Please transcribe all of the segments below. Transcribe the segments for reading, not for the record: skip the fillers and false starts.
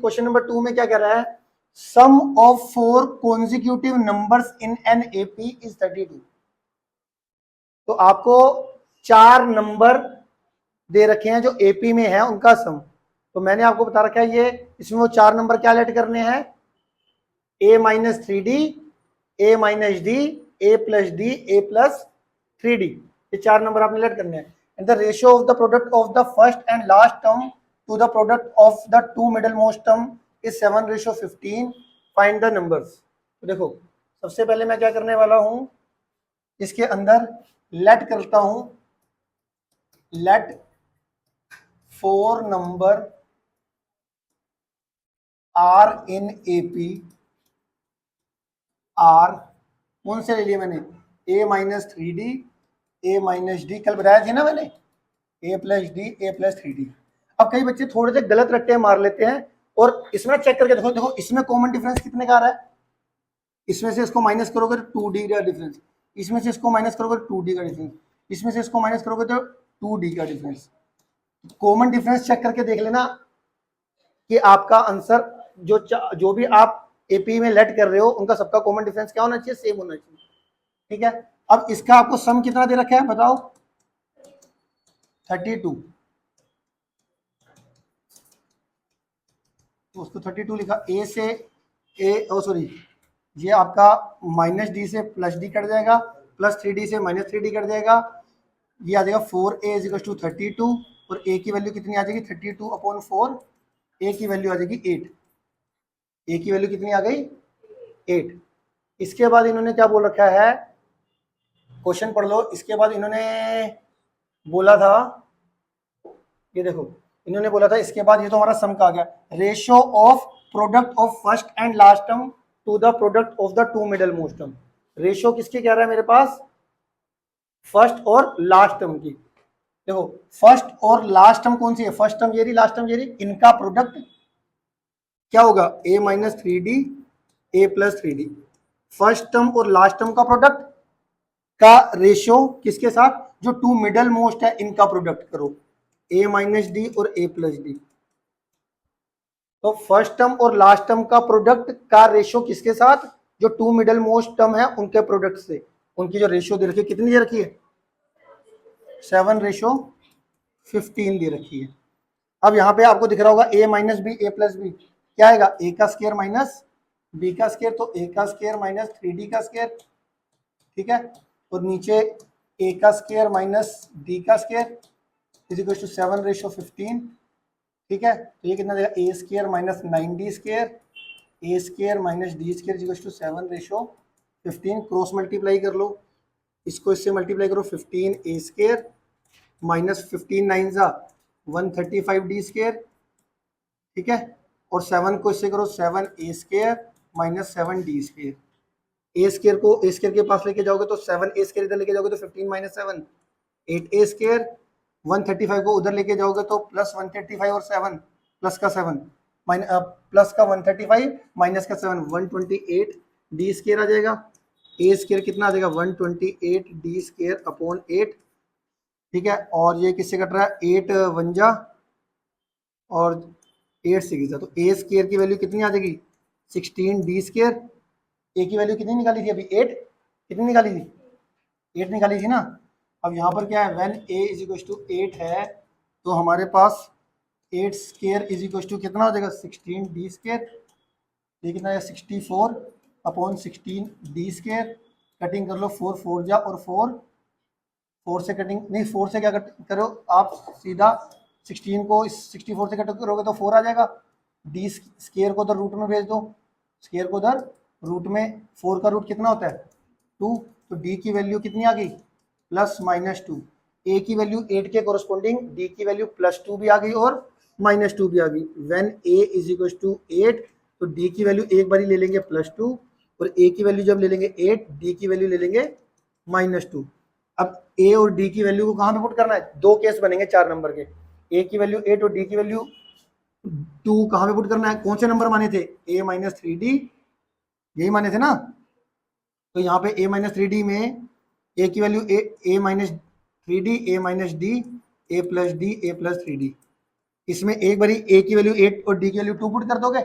Question number 2 में क्या कह रहा है, sum of 4 consecutive numbers in an AP is 32। तो आपको 4 नंबर दे रखे हैं जो एपी में है, उनका सम। तो मैंने आपको बता रखा है ये, इसमें वो 4 नंबर क्या लेट करने हैं, a minus 3d, a minus D, a plus D, a plus 3d, ये 4 नंबर आपने लेट करने हैं। And the ratio of the product of the first and last term to the product of the two middle most term is 7:15। Find the numbers. तो देखो सबसे पहले मैं क्या करने वाला हूं, इसके अंदर लेट करता हूं, let 4 number are in AP, are कौन से ले लिए मैंने, a minus 3d, a minus D, कल बताया था ना मैंने, a plus D, a plus 3d। अब कई बच्चे थोड़े से गलत रट्टे मार लेते हैं और इसमें चेक करके देखो, देखो इसमें कॉमन डिफरेंस कितने का आ रहा है, इसमें से इसको माइनस करोगे तो 2d का डिफरेंस, इसमें से इसको माइनस करोगे तो 2d का डिफरेंस, इसमें से इसको माइनस करोगे तो 2d का डिफरेंस। कॉमन डिफरेंस चेक करके देख लेना कि आपका आंसर जो भी आप एपी में लेट कर रहे हो उनका सबका कॉमन डिफरेंस क्या होना चाहिए, सेम होना चाहिए। ठीक है, अब इसका आपको सम कितना दे रखा है बताओ, 32। तो उसको 32 लिखा, ए से सॉरी ये आपका माइनस डी से प्लस डी कट जाएगा, प्लस 3d से माइनस 3d कट जाएगा, ये आ जाएगा 4a इज इक्वल टू 32, और a की वैल्यू कितनी आ जाएगी 32/4, a की वैल्यू आ जाएगी 8, a की वैल्यू कितनी आ गई 8। इसके बाद इन्होंने क्या बोल रखा है, क्वेश्चन पढ़ लो। इसके बाद इन्होंने बोला था, ये देखो इन्होंने बोला था इसके बाद, ये तो हमारा सम का आ गया, ratio of product of first and last term to the product of the two middle most term. Ratio किसकी कह रहा है मेरे पास, फर्स्ट और लास्ट टर्म की। देखो फर्स्ट और लास्ट टर्म कौन सी है, फर्स्ट टर्म ये रही, लास्ट टर्म ये रही, इनका प्रोडक्ट क्या होगा, a minus 3d, a plus 3d। First term और लास्ट टर्म का प्रोडक्ट का रेशियो किसके साथ, जो टू मिडल मोस्ट है इनका प्रोडक्ट करो, a माइनस डी और a प्लस डी। तो फर्स्ट टर्म और लास्ट टर्म का प्रोडक्ट का रेशियो किसके साथ, जो टू मिडल मोस्ट टर्म है उनके प्रोडक्ट से, उनकी जो रेशियो दे रखी है, कितनी दे रखी है, 7:15 दे रखी है। अब यहाँ पे आपको दिख रहा होगा a minus B, a plus B, क्या आएगा, a का स्क्वायर माइनस b का स्क्वायर, तो a का स्क्वायर माइनस 3d का स्क्वायर, ठीक है, और नीचे a का स्क्वायर माइनस d का स्क्वायर इज इक्वल टू 7:15। ठीक है, तो ये कितना देगा, a square minus 9d square, a square minus d square is equal to 7:15। Cross multiply कर लो, इसको इससे मल्टीप्लाई करो, 15a स्क्वायर माइनस 15 9 जा 135d स्क्वायर, ठीक है, और 7 को इससे करो, 7a square minus 7d square. A square को ए स्क्वायर के पास लेके जाओगे तो 7a स्क्वायर इधर लेके जाओगे तो 15 माइनस 7 8a स्क्वायर, 135 को उधर लेके जाओगे तो प्लस 135 और 7 प्लस का 7 प्लस का 135 माइनस का 7 128d स्क्वायर आ जाएगा। ए स्क्वायर कितना आ जाएगा, 128d स्क्वायर अपॉन 8, ठीक है, और ये किससे कट रहा है, 8 1 और 8 6 जा, तो ए स्क्वायर की वैल्यू कितनी आ जाएगी, 16d स्क्वायर। ए की वैल्यू कितनी निकाली थी अभी, 8, कितनी निकाली थी, 8 निकाली थी ना। अब यहाँ पर क्या है, when a is equal to 8 है, तो हमारे पास 8 स्क्वायर इज इक्वल टू कितना हो जाएगा, 16d स्क्वायर, ये कितना है 64/16d स्क्वायर। कटिंग कर लो, 4 4 जा और 4 से कटिंग नहीं, 4 से क्या करो आप, सीधा 16 को 64 से कट करोगे तो 4 आ जाएगा। डी स्क्वायर को उधर रूट में भेज दो, स्क्वायर को उधर रूट में, 4 का रूट कितना होता है 2, तो डी की वैल्यू कितनी आ गई, प्लस माइनस 2। ए की वैल्यू 8 के कोरस्पॉन्डिंग डी की वैल्यू +2 भी आ गई और -2 भी आ गई। When A is equal to 8, तो डी की वैल्यू एक बार ले लेंगे +2, और ए की वैल्यू जब ले लेंगे 8, डी की वैल्यू ले लेंगे -2। अब ए और डी की वैल्यू को कहाँ पे पुट करना है, दो केस बनेंगे 4 नंबर के, ए की वैल्यू 8 और डी की वैल्यू 2 कहाँ पे पुट करना है, कौन से नंबर माने थे, a माइनस 3d, यही माने थे ना। तो यहाँ पे a माइनस 3d में a की value a minus 3d, a minus d, a plus d, a plus 3d, इसमें एक बारी ए की वैल्यू 8 और डी की वैल्यू 2 पुट कर दोगे,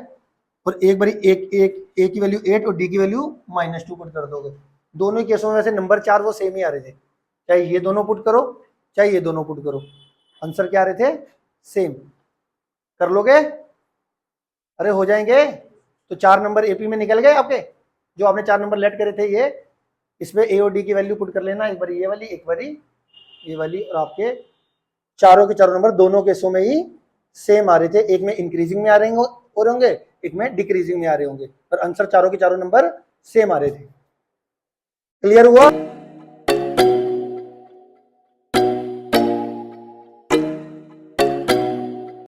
और एक बारी एक एक ए की वैल्यू 8 और डी की वैल्यू -2 पुट कर दोगे। दोनों ही केसों में वैसे नंबर 4 वो सेम ही आ रहे थे, चाहे ये दोनों पुट करो चाहे ये दोनों पुट करो, आंसर क्या आ रहे थे, सेम। कर लोगे? अरे हो जाएंगे। तो 4 नंबर एपी में निकल गए आपके, जो आपने 4 नंबर लेट करे थे ये, इसमें ए और डी की वैल्यू पुट कर लेना, एक बारी ये वाली एक बारी ये वाली, और आपके चारों के चारों नंबर दोनों केसों में ही सेम आ रहे थे। एक में इंक्रीजिंग में आ रहे होंगे, एक में डिक्रीजिंग में आ रहे होंगे, और आंसर चारों के चारों नंबर सेम आ रहे थे। क्लियर हुआ?